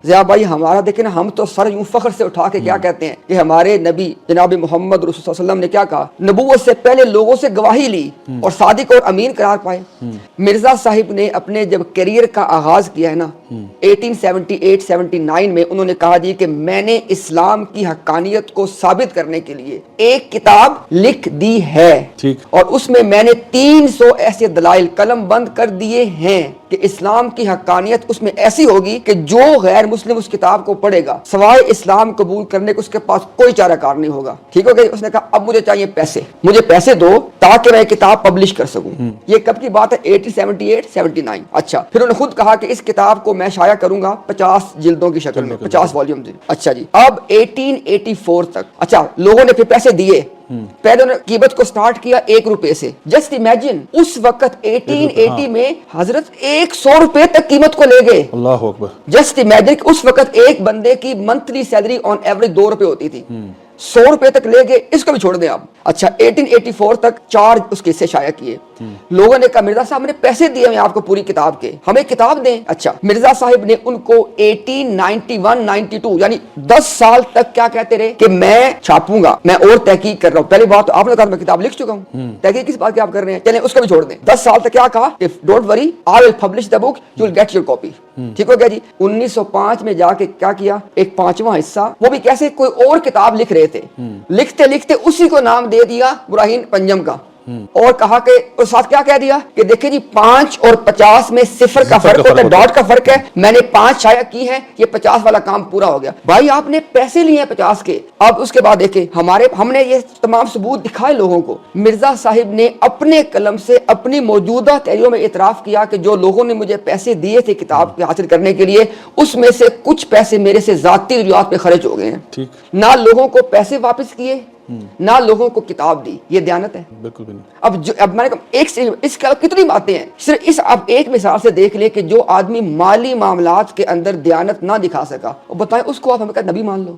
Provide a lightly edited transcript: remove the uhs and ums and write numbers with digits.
ضیاء بھائی ہمارا دیکھیں نا، ہم تو سر یوں فخر سے اٹھا کے کیا کہتے ہیں کہ ہمارے نبی جناب محمد رسول صلی اللہ علیہ وسلم نے کیا کہا، نبوت سے پہلے لوگوں سے گواہی لی اور صادق اور امین قرار پائے۔ مرزا صاحب نے اپنے جب کیریئر کا آغاز کیا ہے نا 1878-79 میں، انہوں نے کہا جی کہ میں نے اسلام کی حقانیت کو ثابت کرنے کے لیے ایک کتاب لکھ دی ہے، اور اس میں میں نے 300 ایسے دلائل قلم بند کر دیے ہیں کہ اسلام کی حقانیت اس میں ایسی ہوگی کہ جو غیر مسلم اس کتاب کو پڑھے گا سوائے اسلام قبول کرنے کو اس کے پاس کوئی چارہ کار نہیں ہوگا۔ ٹھیک ہو گیا؟ اس نے کہا اب مجھے چاہیے پیسے، مجھے پیسے دو تاکہ میں کتاب پبلش کر سکوں۔ یہ کب کی بات ہے؟ 1878-79۔ اچھا، پھر انہوں نے خود کہا کہ اس کتاب کو میں شائع کروں گا 50 جلدوں کی شکل میں، 50 والیوم۔ اچھا جی، اب 1884 تک، اچھا لوگوں نے پھر پیسے دیے۔ پہلے انہوں نے قیمت کو سٹارٹ کیا 1 روپے سے۔ جسٹ امیجن اس وقت 1880 میں حضرت 100 روپے تک قیمت کو لے گئے۔ اللہ اکبر۔ جسٹ امیجن اس وقت ایک بندے کی منتھلی سیلری آن ایوریج 2 روپے ہوتی تھی، 100 روپے تک لے گئے۔ اس کو بھی چھوڑ دیں آپ۔ اچھا 1884 تک 4 اس کے حصے شائع کیے۔ لوگوں نے کہا مرزا صاحب نے پیسے دیے ہیں آپ کو پوری کتاب کے، ہمیں کتاب دیں۔ اچھا، مرزا صاحب نے ان کو 1891-92 یعنی 10 سال تک کیا کہتے رہے کہ میں چھاپوں گا، میں اور تحقیق کر رہا ہوں۔ پہلی بات تو آپ نے کہا میں کتاب لکھ چکا ہوں، تحقیق کس بات کی آپ کر رہے ہیں؟ چلیں اس کو بھی چھوڑ دیں۔ 10 سال تک کیا کہا کہ don't worry I will publish the book, you will get your copy. ٹھیک ہو گیا جی۔ 1905 میں جا کے کیا کیا، ایک 5واں حصہ، وہ بھی کیسے، کوئی اور کتاب لکھ رہے تھے، لکھتے لکھتے اسی کو نام دے دیا براہین پنجم کا، اور کہا کہ اور ساتھ کیا کہہ دیا کہ دیکھیں جی 5 اور 50 میں صفر کا فرق ہوتا ہے، ڈاٹ کا فرق ہے، میں نے 5 شائع کی ہیں، یہ 50 والا کام پورا ہو گیا۔ بھائی آپ نے پیسے لیے ہیں 50 کے۔ اب اس کے بعد دیکھیں ہم نے یہ تمام ثبوت دکھائے لوگوں کو۔ مرزا صاحب نے اپنے قلم سے اپنی موجودہ تحریروں میں اعتراف کیا کہ جو لوگوں نے مجھے پیسے دیے تھے کتاب کے حاصل کرنے کے لیے، اس میں سے کچھ پیسے میرے سے ذاتی ضروریات پہ خرچ ہو گئے ہیں، نہ لوگوں کو پیسے واپس کیے نہ لوگوں کو کتاب دی۔ یہ دیانت ہے؟ بالکل بھی نہیں۔ اب میں نے کہا اس کے کتنی باتیں ہیں، صرف اس اب ایک مثال سے دیکھ لے کہ جو آدمی مالی معاملات کے اندر دیانت نہ دکھا سکا، اور بتائیں اس کو آپ ہمیں کہا نبی مان لو۔